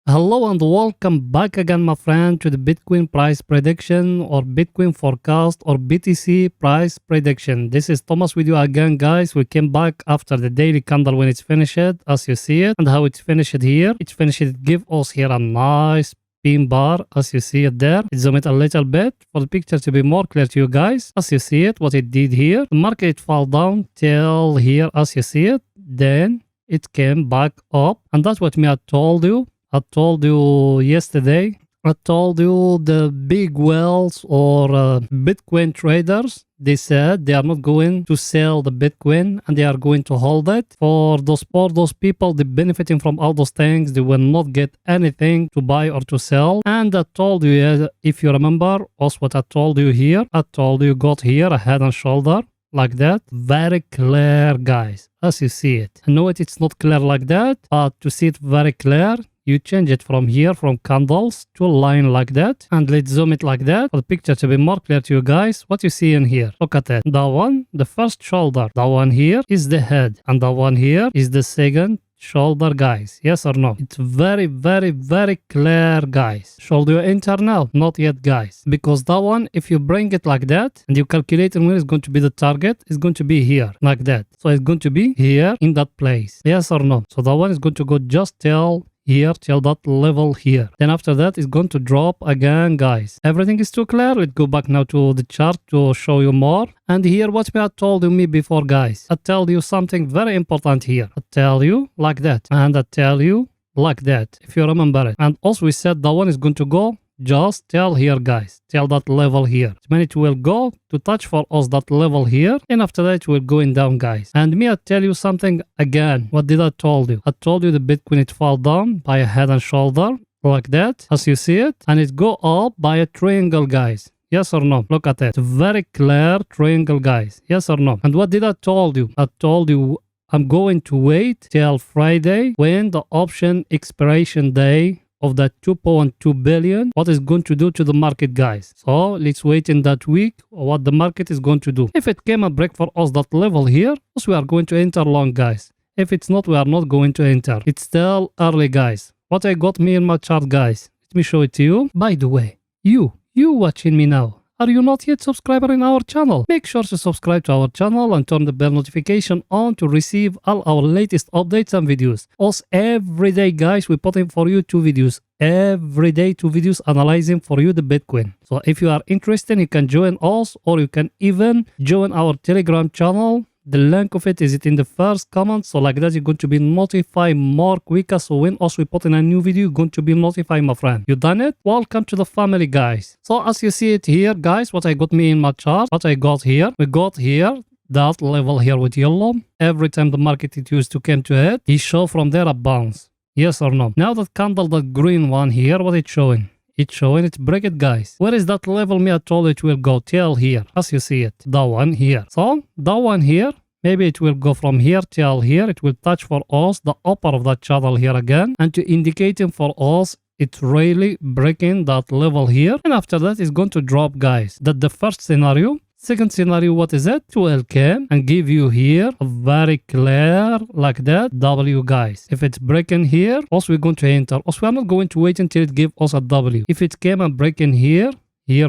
Hello and welcome back again, my friend, to the Bitcoin price prediction or Bitcoin forecast or BTC price prediction. This is Thomas with you again, guys. We came back after the daily candle when it's finished, as you see it, and how it's finished here. It's finished, give us here a nice pin bar, as you see it there. Zoom it a little bit for the picture to be more clear to you guys. As you see it, what it did here, the market fell down till here, as you see it. Then it came back up, and that's what me I told you. I told you yesterday, I told you the big whales or Bitcoin traders, they said they are not going to sell the Bitcoin and they are going to hold it. For those people, they benefiting from all those things, they will not get anything to buy or to sell. And I told you, if you remember, also what I told you here, I told you got here a head and shoulder. Like that, very clear, guys, as you see it. I know it's not clear like that, but to see it very clear, you change it from here, from candles to a line like that. And let's zoom it like that for the picture to be more clear to you guys. What you see in here, look at it. That one, the first shoulder. That one here is the head. And that one here is the second shoulder, guys. Yes or no? It's very, very, very clear, guys. Should you enter now? Not yet, guys. Because that one, if you bring it like that and you calculate when it's going to be the target, it's going to be here, like that. So it's going to be here in that place. Yes or no? So that one is going to go just till here till that level here. Then after that it's going to drop again, guys. Everything is too clear. Let's go back now to the chart to show you more. And here what I told you before, guys. I tell you something very important here. I tell you like that and I tell you like that, if you remember it. And also we said that one is going to go just till here, guys, till that level here. Then it will go to touch for us that level here, and after that we're going down, guys. And me, I tell you something again. What did I told you? I told you the Bitcoin it fall down by a head and shoulder like that, as you see it, and it go up by a triangle, guys. Yes or no? Look at it. Very clear triangle, guys. Yes or no? And what did I told you? I told you I'm going to wait till Friday when the option expiration day of that 2.2 billion, what is going to do to the market, guys. So let's wait in that week what the market is going to do. If it came and break for us that level here, we are going to enter long, guys. If it's not, we are not going to enter. It's still early, guys. What I got me in my chart, guys, let me show it to you. By the way, you watching me now, are you not yet subscriber in our channel? Make sure to subscribe to our channel and turn the bell notification on to receive all our latest updates and videos. Also, every day, guys, we put in for you 2 videos. Every day 2 videos analyzing for you the Bitcoin. So if you are interested, you can join us or you can even join our Telegram channel. The link of it is in the first comment. So like that, you're going to be notified more quicker. So when also we put in a new video, you're going to be notified, my friend. You done it? Welcome to the family, guys. So as you see it here, guys, what I got me in my chart, what I got here, we got here that level here with yellow. Every time the market it used to come to it, it show from there a bounce. Yes or no? Now that candle, that green one here, what it's showing? It's showing it break it, guys. Where is that level me I told it will go till here, as you see it. That one here. So that one here, maybe it will go from here till here. It will touch for us the upper of that channel here again. And to indicating for us, it's really breaking that level here. And after that, it's going to drop, guys. That's the first scenario. Second scenario, what is it? It will come and give you here a very clear like that W, guys. If it's breaking here, also we're going to enter. Also, we are not going to wait until it gives us a W. If it came and breaking here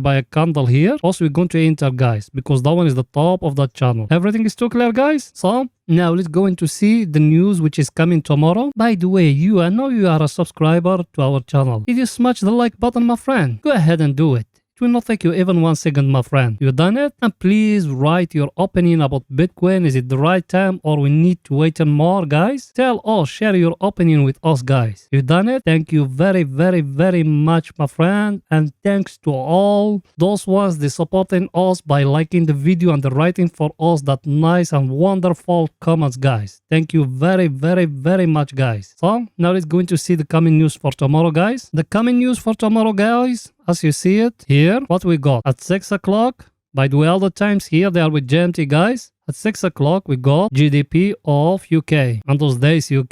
by a candle here, also we're going to enter, guys, because that one is the top of that channel. Everything is too clear, guys. So now let's go into see the news which is coming tomorrow. By the way, I know you are a subscriber to our channel. Did you smash the like button, my friend? Go ahead and do it. It will not take you even 1 second, my friend. You done it? And please write your opinion about Bitcoin. Is it the right time or we need to wait more, guys? Tell us, share your opinion with us, guys. You done it? Thank you very, very, very much, my friend. And thanks to all those ones that supporting us by liking the video and writing for us that nice and wonderful comments, guys. Thank you very, very, very much, guys. So now let's go into see the coming news for tomorrow, guys. The coming news for tomorrow, guys, as you see it here, what we got at 6 o'clock. By the way, all the times here they are with GMT, guys. At 6 o'clock we got GDP of UK. And those days UK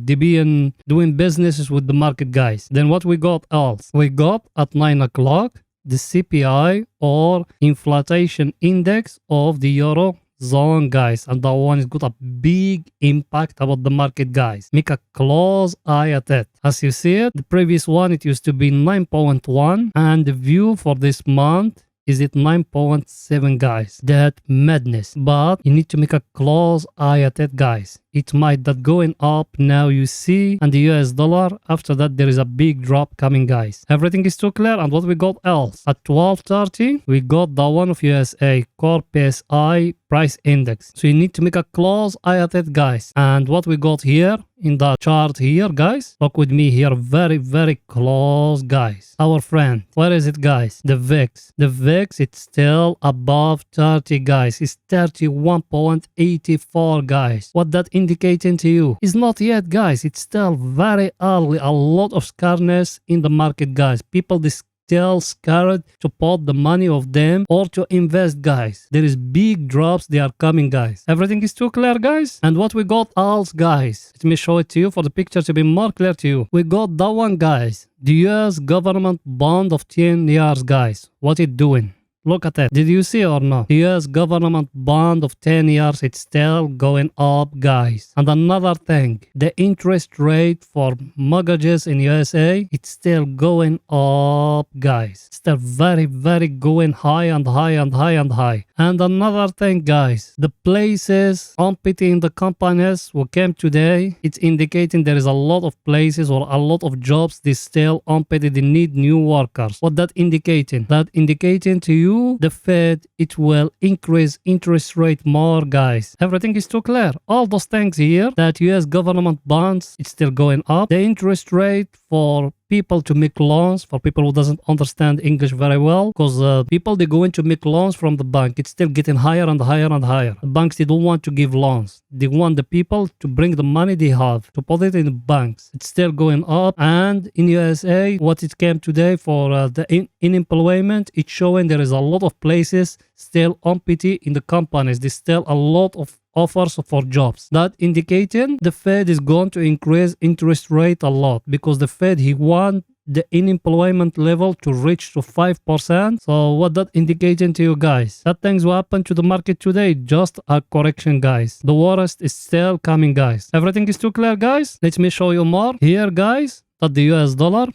they been doing businesses with the market, guys. Then what we got else? We got at 9 o'clock the CPI or inflation index of the Euro zone, guys, and that one is got a big impact about the market, guys. Make a close eye at it. As you see it, the previous one, it used to be 9.1, and the view for this month is it 9.7, guys. That madness. But you need to make a close eye at it, guys. It might that going up now, you see, and the US dollar, after that there is a big drop coming, guys. Everything is too clear. And what we got else? At 12:30 we got the one of USA core PSI price index. So you need to make a close eye at it, guys. And what we got here in the chart here, guys, look with me here very close, guys. Our friend, where is it, guys? The VIX. The VIX, it's still above 30, guys. It's 31.84, guys. What that indicating to you? It's not yet, guys. It's still very early. A lot of scaredness in the market, guys. People still scared to put the money of them or to invest, guys. There is big drops, they are coming, guys. Everything is too clear, guys. And what we got else, guys, let me show it to you for the picture to be more clear to you. We got that one, guys, the US government bond of 10 years, guys. What it doing? Look at that. Did you see or not? The US government bond of 10 years, it's still going up, guys. And another thing, the interest rate for mortgages in USA, it's still going up, guys. It's still very going high and high and high and high. And another thing, guys, the places competing the companies who came today, it's indicating there is a lot of places or a lot of jobs they still competing, they need new workers. What that indicating? That indicating to you the Fed, it will increase interest rate more, guys. Everything is too clear. All those things here, that US government bonds, it's still going up. The interest rate for people to make loans, for people who doesn't understand English very well, because people, they going to make loans from the bank. It's still getting higher and higher and higher. The banks, they don't want to give loans. They want the people to bring the money they have, to put it in the banks. It's still going up. And in USA, what it came today for the unemployment, it's showing there is a lot of places still empty in the companies. There's still a lot of offers for jobs. That indicating the Fed is going to increase interest rate a lot, because the Fed, he want the unemployment level to reach to 5%. So what that indicating to you, guys? That things will happen to the market today, just a correction, guys. The worst is still coming, guys. Everything is too clear, guys. Let me show you more. Here, guys, that the US dollar,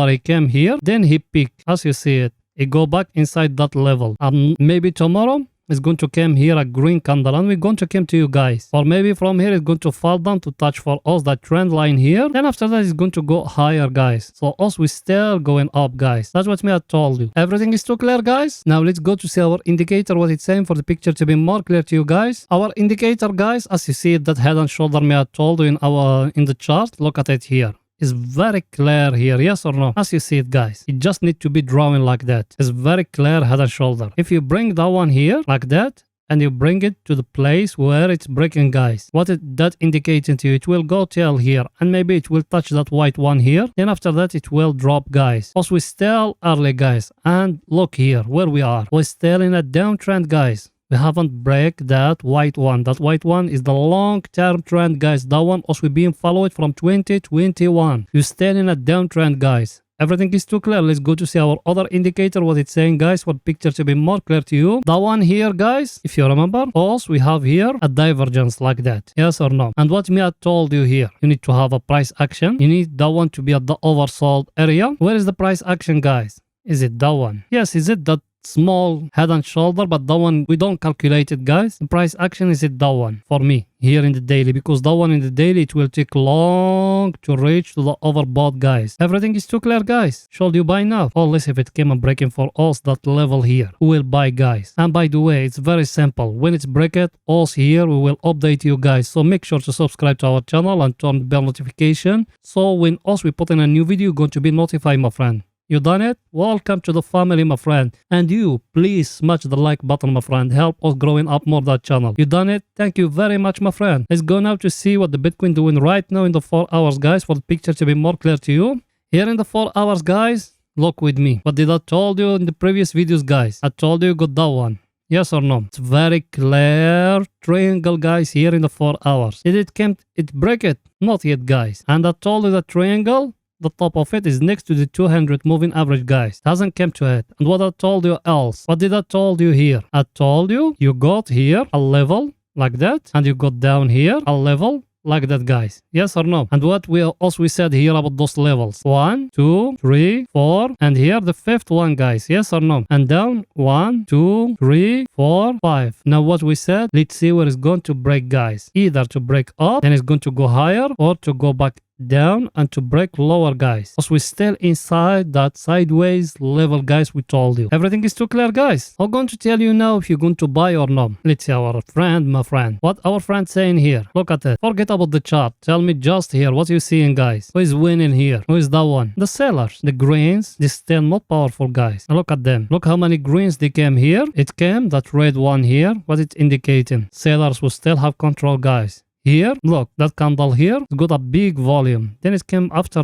he came here, then he peaked, as you see it. He go back inside that level. Maybe tomorrow it's going to come here a green candle, and we're going to come to you, guys. Or maybe from here it's going to fall down to touch for us that trend line here. Then after that it's going to go higher, guys. So us, we still going up, guys. That's what me I told you. Everything is too clear, guys. Now let's go to see our indicator, what it's saying for the picture to be more clear to you, guys. Our indicator, guys, as you see it, that head and shoulder me I told you in the chart. Look at it here. Is very clear here, yes or no? As you see it, guys, it just need to be drawing like that. It's very clear head and shoulder. If you bring that one here like that, and you bring it to the place where it's breaking, guys, what that indicating to you, it will go till here, and maybe it will touch that white one here. Then after that it will drop, guys. Also, we still early, guys, and look here where we are. We're still in a downtrend, guys. We haven't break that white one. That white one is the long-term trend, guys. That one also being followed from 2021. You stay in a downtrend, guys. Everything is too clear. Let's go to see our other indicator, what it's saying, guys. What picture to be more clear to you. That one here, guys, if you remember, also we have here a divergence like that. Yes or no? And what me I told you here, you need to have a price action. You need that one to be at the oversold area. Where is the price action, guys? Is it that one? Yes, is it that small head and shoulder? But that one, we don't calculate it, guys. The price action is it that one for me here in the daily, because that one in the daily, it will take long to reach to the overbought, guys. Everything is too clear, guys. Should you buy now? Unless if it came and breaking for us that level here, we will buy, guys. And by the way, it's very simple. When it's break it, us here, we will update you, guys. So make sure to subscribe to our channel and turn the bell notification, so when us we put in a new video, you're going to be notified, my friend. You done it? Welcome to the family, my friend. And you, please smash the like button, my friend. Help us growing up more that channel. You done it? Thank you very much, my friend. Let's go now to see what the Bitcoin doing right now in the 4 hours, guys, for the picture to be more clear to you. Here in the 4 hours, guys, look with me. What did I told you in the previous videos, guys? I told you got that one. Yes or no? It's very clear triangle, guys, here in the 4 hours. Did it break it? Not yet, guys. And I told you that triangle, the top of it is next to the 200 moving average, guys. It hasn't come to it. And what I told you else? What did I told you here? I told you got here a level like that, and you got down here a level like that, guys. Yes or no? And what we also said here about those levels: 1, 2, 3, 4, and here the fifth one, guys. Yes or no? And down 1, 2, 3, 4, 5. Now what we said, let's see where it's going to break, guys. Either to break up and it's going to go higher, or to go back down and to break lower, guys, because we're still inside that sideways level, guys. We told you everything is too clear, guys. I'm going to tell you now if you're going to buy or not. Let's see our friend, my friend, what our friend saying here. Look at it. Forget about the chart. Tell me just here what you seeing, guys. Who is winning here? Who is that one? The sellers, the greens. They still not powerful, guys. Now look at them. Look how many greens they came here. It came that red one here. What it's indicating? Sellers will still have control, guys. Here, look, that candle here got a big volume. Then it came after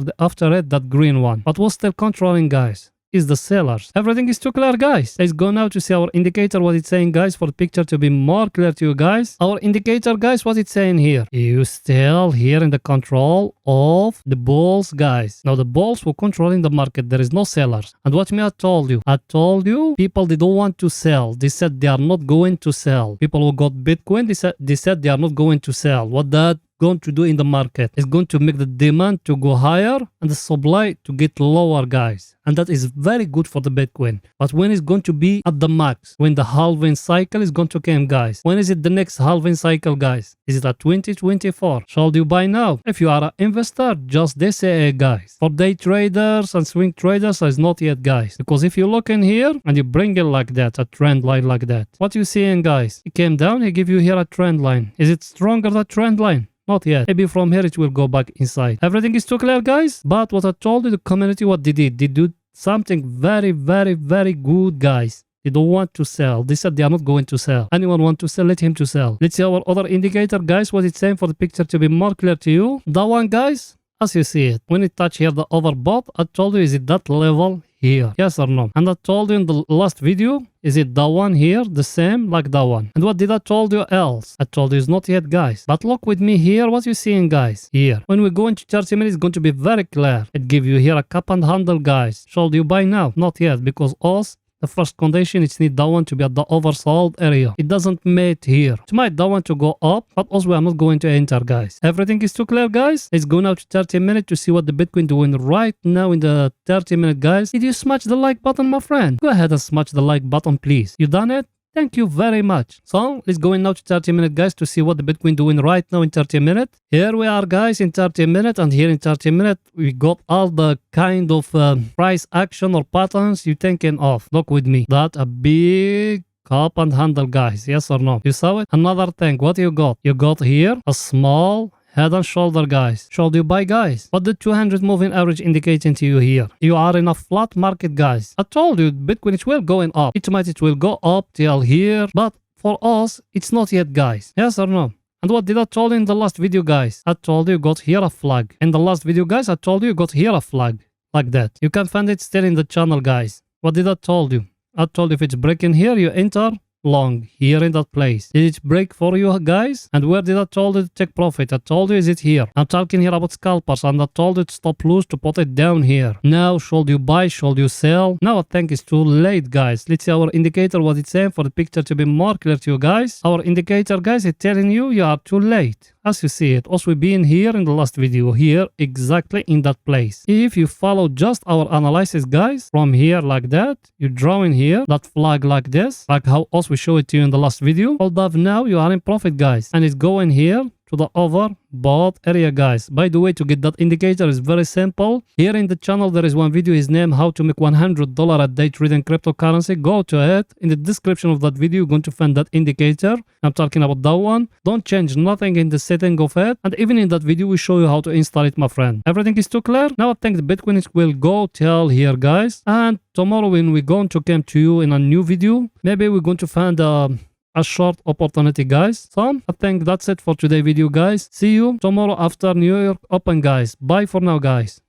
it, that green one. But what's still controlling, guys, is the sellers. Everything is too clear, guys. Let's go now to see our indicator, what it's saying, guys, for the picture to be more clear to you, guys. Our indicator, guys, what it's saying here. You still here in the control of the bulls, guys. Now the bulls were controlling the market. There is no sellers. And what me I told you? I told you people, they don't want to sell. They said they are not going to sell. People who got Bitcoin, they said they are not going to sell. What that going to do in the market is going to make the demand to go higher and the supply to get lower, guys. And that is very good for the Bitcoin. But when it's going to be at the max, when the halving cycle is going to come, guys? When is it the next halving cycle, guys? Is it at 2024? Shall you buy now? If you are an investor, just DCA, guys. For day traders and swing traders, it's not yet, guys. Because if you look in here and you bring it like that, a trend line like that, what you seeing, guys? It came down, he give you here a trend line. Is it stronger, that trend line? Not yet. Maybe from here it will go back inside. Everything is too clear, guys. But what I told you, the community, what they did, they do something very, very, very good, guys. They don't want to sell. They said they are not going to sell. Anyone want to sell, let him to sell. Let's see our other indicator, guys, what it's saying for the picture to be more clear to you. That one, guys, as you see it, when it touch here the overbought, I told you, is it that level here? Yes or no? And I told you in the last video, is it that one here, the same like that one? And what did I told you else? I told you it's not yet, guys. But look with me here, what you seeing, guys? Here, when we go into 30 minutes, it's going to be very clear. It give you here a cup and handle, guys. Shall you buy now? Not yet, because us, the first condition, it's need that one to be at the oversold area. It doesn't mate here. It might that one to go up, but also we are not going to enter, guys. Everything is too clear, guys. Let's go now to 30 minutes to see what the Bitcoin doing right now in the 30 minute, guys. Did you smash the like button, my friend? Go ahead and smash the like button, please. You done it? Thank you very much. So let's go in now to 30 minutes, guys, to see what the Bitcoin doing right now in 30 minutes. Here we are, guys, in 30 minutes, and here in 30 minutes we got all the kind of price action or patterns you thinking of. Look with me. That a big cup and handle, guys. Yes or no? You saw it? Another thing, what you got? You got here a small head and shoulder, guys. Shall you buy, guys? What the 200 moving average indicating to you here? You are in a flat market, guys. I told you Bitcoin, it will going up. It will go up till here, but for us, it's not yet, guys. Yes or no? And what did I told you in the last video, guys? I told you got here a flag. In the last video, guys, I told you got here a flag like that. You can find it still in the channel, guys. What did I told you? I told you if it's breaking here, you enter long here in that place. Did it break for you, guys? And where did I told you to take profit? I told you, is it here? I'm talking here about scalpers, and I told you to stop loose to put it down here. Now, should you buy? Should you sell? Now I think it's too late, guys. Let's see our indicator, what it's saying for the picture to be more clear to you, guys. Our indicator, guys, is telling you you are too late. As you see it, also being here in the last video, here exactly in that place. If you follow just our analysis, guys, from here like that, you draw in here that flag like this, like how us we show it to you in the last video. Hold up, now you are in profit, guys, and it's going here to the overbought area, guys. By the way, to get that indicator is very simple. Here in the channel there is one video, his name, how to make $100 a day trading cryptocurrency. Go to it. In the description of that video, you're going to find that indicator. I'm talking about that one. Don't change nothing in the setting of it, and even in that video we show you how to install it, my friend. Everything is too clear. Now I think the Bitcoin will go till here, guys, and tomorrow when we're going to come to you in a new video, maybe we're going to find a short opportunity, guys. So I think that's it for today's video, guys. See you tomorrow after New York Open, guys. Bye for now, guys.